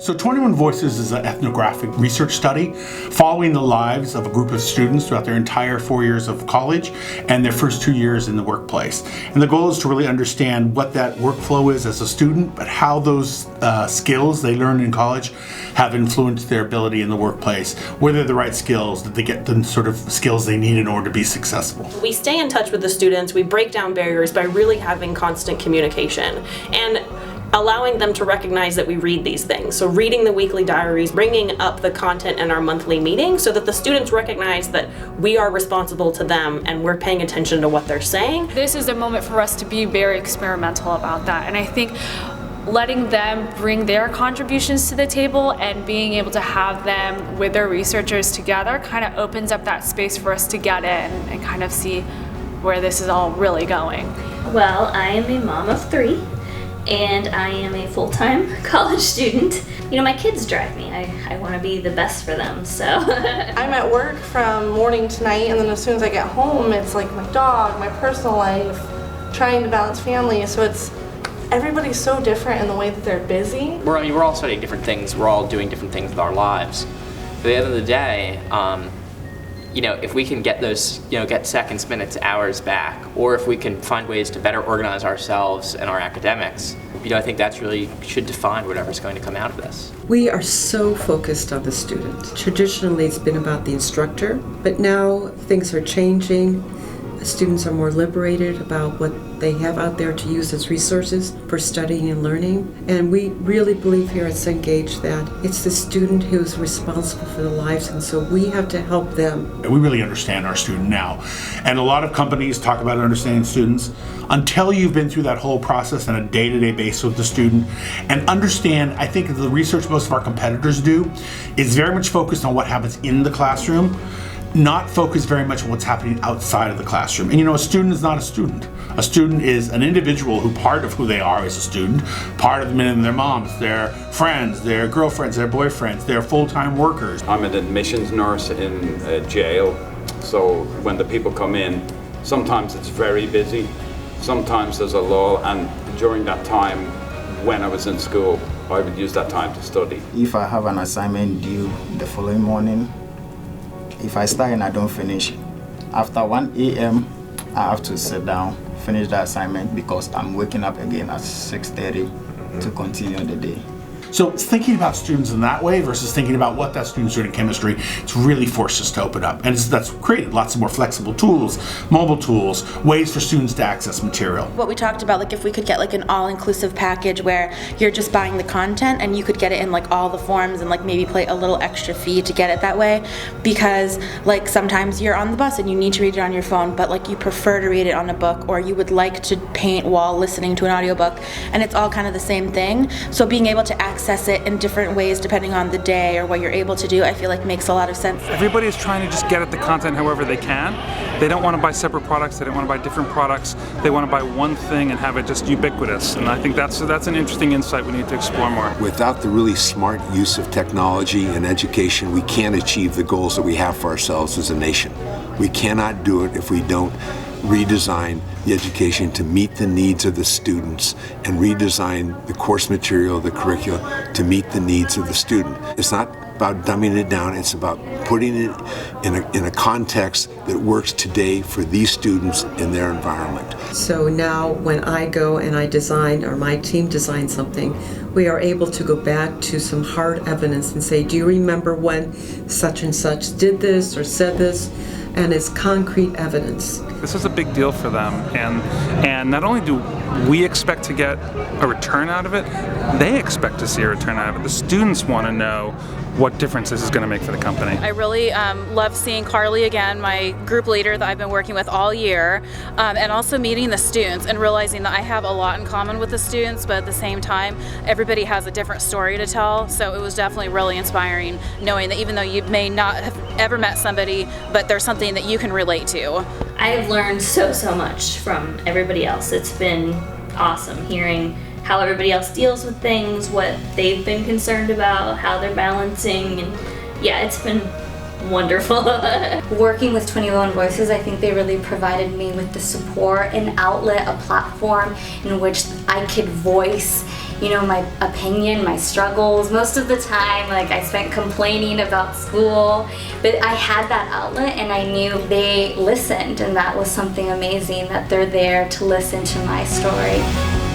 So 21 Voices is an ethnographic research study following the lives of a group of students throughout their entire 4 years of college and their first 2 years in the workplace. And the goal is to really understand what that workflow is as a student, but how those skills they learn in college have influenced their ability in the workplace. Were they the right skills? Did they get the sort of skills they need in order to be successful? We stay in touch with the students. We break down barriers by really having constant communication and allowing them to recognize that we read these things. So reading the weekly diaries, bringing up the content in our monthly meetings so that the students recognize that we are responsible to them and we're paying attention to what they're saying. This is a moment for us to be very experimental about that. And I think letting them bring their contributions to the table and being able to have them with their researchers together kind of opens up that space for us to get in and kind of see where this is all really going. Well, I am a mom of 3. And I am a full-time college student. You know, my kids drive me. I want to be the best for them, so. I'm at work from morning to night, and then as soon as I get home, it's like my dog, my personal life, trying to balance family. So everybody's so different in the way that they're busy. We're all studying different things. We're all doing different things with our lives. At the end of the day, if we can get those, get seconds, minutes, hours back, or if we can find ways to better organize ourselves and our academics, I think that's really should define whatever's going to come out of this. We are so focused on the student. Traditionally, it's been about the instructor, but now things are changing. The students are more liberated about what they have out there to use as resources for studying and learning. And we really believe here at Cengage that it's the student who's responsible for their lives, and so we have to help them. We really understand our student now. And a lot of companies talk about understanding students. Until you've been through that whole process on a day-to-day basis with the student and understand, I think the research most of our competitors do is very much focused on what happens in the classroom, not focused very much on what's happening outside of the classroom. And a student is not a student. A student is an individual who part of who they are as a student, part of them and their moms, their friends, their girlfriends, their boyfriends, their full-time workers. I'm an admissions nurse in a jail, so when the people come in, sometimes it's very busy, sometimes there's a lull, and during that time, when I was in school, I would use that time to study. If I have an assignment due the following morning, if I start and I don't finish, after 1 a.m., I have to sit down, finish the assignment because I'm waking up again at 6:30 to continue the day. So thinking about students in that way versus thinking about what that student's doing in chemistry, it's really forced us to open up. And that's created lots of more flexible tools, mobile tools, ways for students to access material. What we talked about, if we could get an all-inclusive package where you're just buying the content and you could get it in all the forms and maybe pay a little extra fee to get it that way, because sometimes you're on the bus and you need to read it on your phone, but you prefer to read it on a book, or you would like to paint while listening to an audiobook, and it's all kind of the same thing. So being able to access it in different ways depending on the day or what you're able to do, I feel makes a lot of sense. Everybody is trying to just get at the content however they can. They don't want to buy separate products, they don't want to buy different products, they want to buy one thing and have it just ubiquitous. And I think that's an interesting insight we need to explore more. Without the really smart use of technology and education, we can't achieve the goals that we have for ourselves as a nation. We cannot do it if we don't redesign the education to meet the needs of the students and redesign the course material, the curricula to meet the needs of the student. It's not about dumbing it down, it's about putting it in a context that works today for these students in their environment. So now when I go and I design, or my team designs something, we are able to go back to some hard evidence and say, do you remember when such and such did this or said this? And it's concrete evidence. This is a big deal for them, and not only do we expect to get a return out of it, they expect to see a return out of it. The students want to know what difference this is going to make for the company. I really love seeing Carly again, my group leader that I've been working with all year, and also meeting the students and realizing that I have a lot in common with the students, but at the same time, everybody has a different story to tell. So it was definitely really inspiring knowing that even though you may not have ever met somebody, but there's something that you can relate to. I've learned so much from everybody else. It's been awesome hearing how everybody else deals with things, what they've been concerned about, how they're balancing, and yeah, it's been wonderful. Working with 21 Voices, I think they really provided me with the support, an outlet, a platform in which I could voice, you know, my opinion, my struggles. Most of the time, like, I spent complaining about school, but I had that outlet and I knew they listened, and that was something amazing, that they're there to listen to my story.